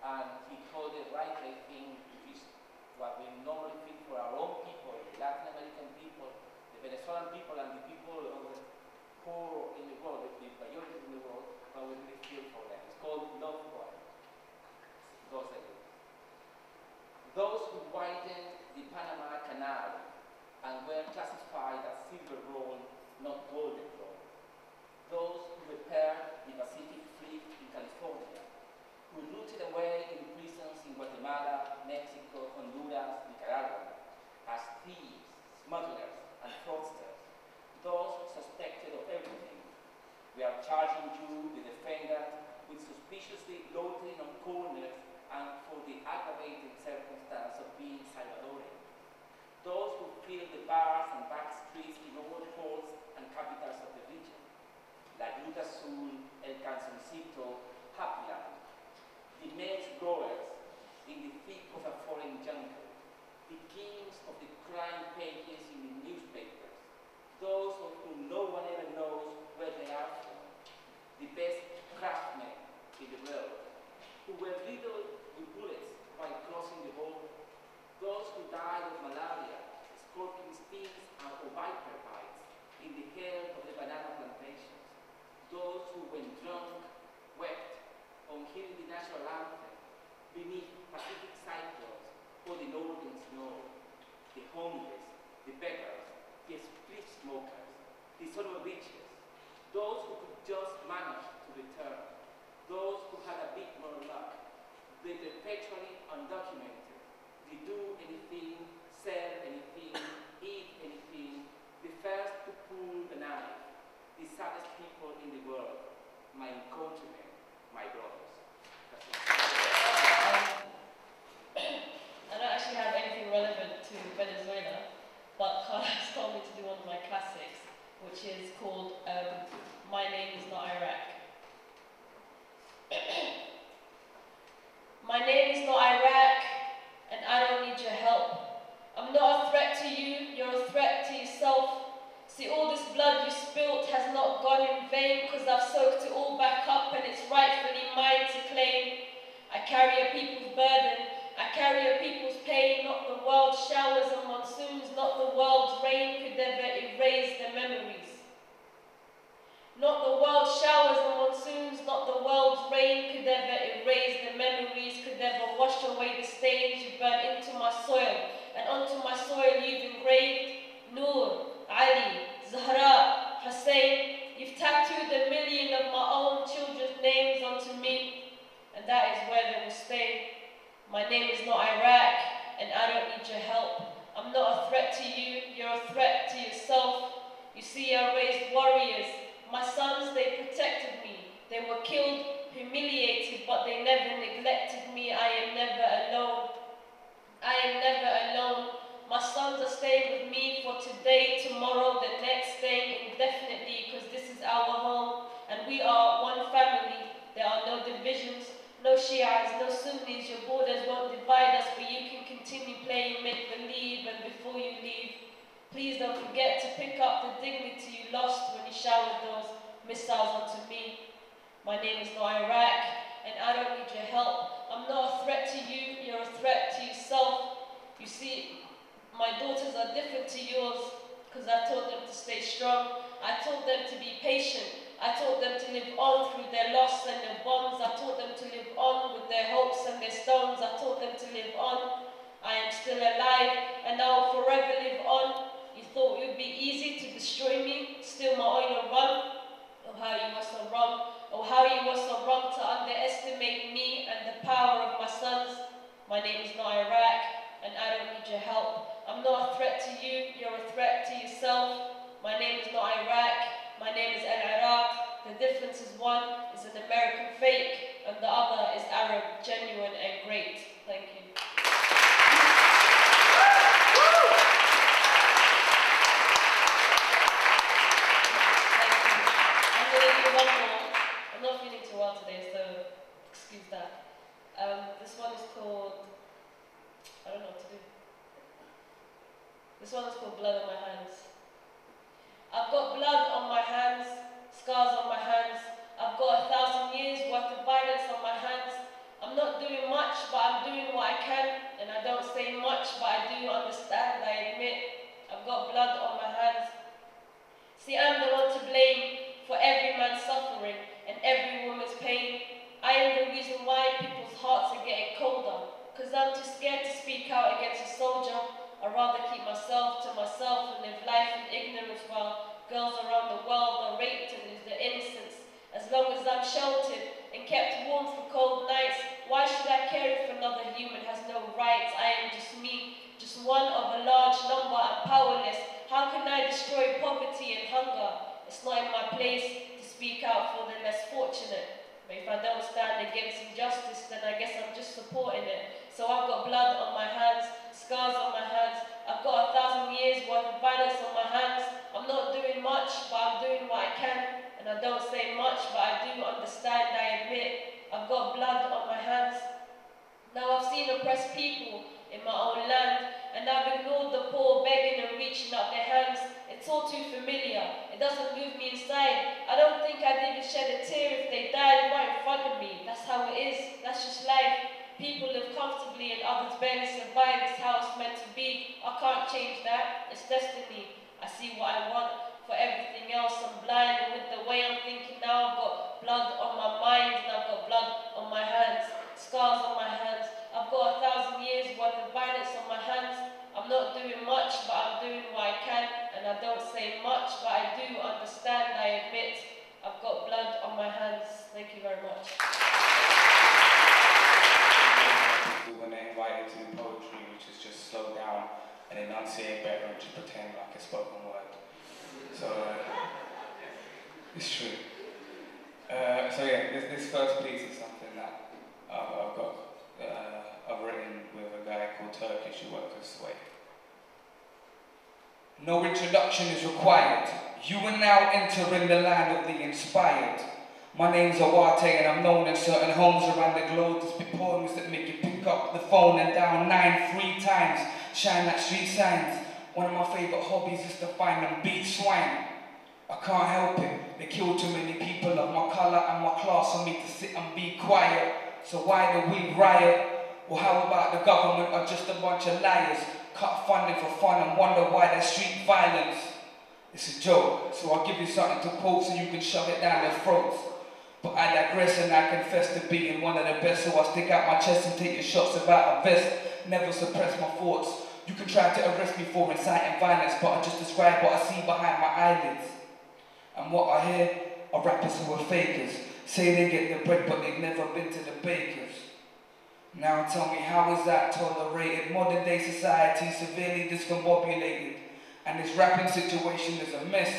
and he called it right, I think, which is what we normally feel for our own people, the Latin American people, the Venezuelan people, and the people of the poor in the world, the majority in the world, what we really feel for them. It's called love poem. It goes like this. Those who widened the Panama Canal and were classified as silver roll, not golden roll. Those who repaired the Pacific Fleet in California, who rooted away in prisons in Guatemala, Mexico, Honduras, Nicaragua, as thieves, smugglers, and fraudsters, those suspected of everything. We are charging you, the defendant, with suspiciously loitering on corners and for the aggravating circumstance of being Salvadoran. Those who fill the bars and back streets in all ports and capitals of the region, La Gruta Azul, El Canzoncito, Happyland, the maize growers in the thick of a foreign jungle, the kings of the crime pages in the newspapers, those of whom no one ever knows where they are from, the best craftsmen in the world, who were riddled with bullets while crossing the border, those who died of malaria, scorpion stings, and viper bites in the hair of the banana plantations, those who, when drunk, wept on hearing the national anthem beneath Pacific cyclones or the northern snow, the homeless, the beggars, the split smokers, the solo riches, those who could just manage to return, those who had a bit more luck, the perpetually undocumented, the do anything, sell anything, eat anything, the first to pull the knife, the saddest people in the world, my countrymen, my brothers. I don't actually have anything relevant to Venezuela, but Carlos told me to do one of my classics, which is called My Name is Not Iraq. My name is not Iraq, and I don't need your help. I'm not a threat to you, you're a threat to yourself. See, all this blood you spilt has not gone in vain, because I've soaked it all back up and it's rightfully mine to claim. I carry a people's burden, I carry a people's pain, not the world's showers and monsoons, not the world's rain could ever erase the memories. Not the world's showers and monsoons, not the world's rain could ever erase the memories, could ever wash away the stains you burnt into my soil. And onto my soil you've engraved Noor, Ali, Zahra, Hussein. You've tattooed 1,000,000 of my own children's names onto me, and that is where they will stay. My name is not Iraq, and I don't need your help. I'm not a threat to you, you're a threat to yourself. You see, I raised warriors. My sons, they protected me. They were killed, humiliated, but they never neglected me. I am never alone. I am never alone. My sons are staying with me for today, tomorrow, the next, staying indefinitely, because this is our home, and we are one family. There are no divisions, no Shiites, no Sunnis. Your borders won't divide us, but you can continue playing make-believe, and before you leave, please don't forget to pick up the dignity you lost when you showered those missiles onto me. My name is not Iraq, and I don't need your help. I'm not a threat to you, you're a threat to yourself. You see, my daughters are different to yours, because I taught them to stay strong. I taught them to be patient. I taught them to live on through their loss and their bombs. I taught them to live on with their hopes and their stones. I taught them to live on. I am still alive, and I will forever live on. You thought it would be easy to destroy me, steal my oil and run? Oh, how you were so wrong. Oh, how you were so wrong to underestimate me and the power of my sons. My name is not Iraq, and I don't need your help. I'm not a threat to you, you're a threat to yourself. My name is not Iraq, my name is Al-Iraq. The difference is one is an American fake, and the other is Arab, genuine and great. Thank you. I'm not feeling too well today, so excuse that. This one is called, I don't know what to do. This one is called Blood on My Hands. I've got blood on my hands, scars on my hands. I've got 1,000 years worth of violence on my hands. I'm I'm not doing much, but I'm doing what I can, and I don't say much, but I do understand, I admit, I've got blood on my hands. See, I'm the one to blame for every man's suffering and every woman's pain. I am the reason why people's hearts are getting colder, because I'm too scared to speak out against a soldier. I'd rather keep myself to myself and live life in ignorance while girls around the world are raped and lose their innocence. As long as I'm sheltered and kept warm for cold nights, why should I care if another human has no rights? I am just me, just one of a large number and powerless. How can I destroy poverty and hunger? It's not in my place to speak out for the less fortunate. But if I don't stand against injustice, then I guess I'm just supporting it. So I've got blood on my hands, scars on my hands. I've got 1,000 years worth of violence on my hands. I'm not doing much, but I'm doing what I can. And I don't say much, but I do understand, I admit, I've got blood on my hands. Now I've seen oppressed people in my own land, and I've ignored the poor begging and reaching up their hands. It's all too familiar, it doesn't move me inside. I don't think I'd even shed a tear if they died right in front of me. That's how it is, that's just life. People live comfortably and others barely survive. It's how it's meant to be. I can't change that, it's destiny. I see what I want. For everything else, I'm blind, and with the way I'm thinking now, I've got blood on my mind and I've got blood on my hands, scars on my hands. I've got 1,000 years worth of violence on my hands. I'm not doing much, but I'm doing what I can, and I don't say much, but I do understand, I admit, I've got blood on my hands. Thank you very much. When they're invited to do poetry, which is just slow down and enunciate better and just pretend like a spoken word. So, it's true. So yeah, this first piece is something that I've written with a guy called Turkish who works this way. No introduction is required. You are now entering the land of the inspired. My name's Awate and I'm known in certain homes around the globe to spit poems that make you pick up the phone and down 3 times, shine like street signs. One of my favourite hobbies is to find and beat swine. I can't help it, they kill too many people of my colour and my class for me to sit and be quiet. So why do we riot? Or how about the government are just a bunch of liars? Cut funding for fun and wonder why there's street violence. It's a joke, so I'll give you something to quote so you can shove it down their throats. But I digress and I confess to being one of the best, so I stick out my chest and take your shots about a vest. Never suppress my thoughts. You can try to arrest me for inciting violence, but I just describe what I see behind my eyelids. And what I hear are rappers who are fakers, say they get the bread but they've never been to the bakers. Now tell me, how is that tolerated? Modern day society severely discombobulated, and this rapping situation is a mess.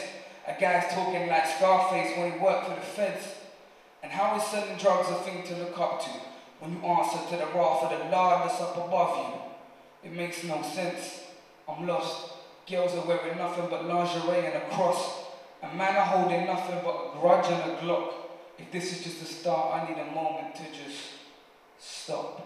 A guy's talking like Scarface when he worked for the feds. And how is selling drugs a thing to look up to when you answer to the wrath of the Lord that's up above you? It makes no sense. I'm lost. Girls are wearing nothing but lingerie and a cross. And man are holding nothing but a grudge and a Glock. If this is just a start, I need a moment to just stop.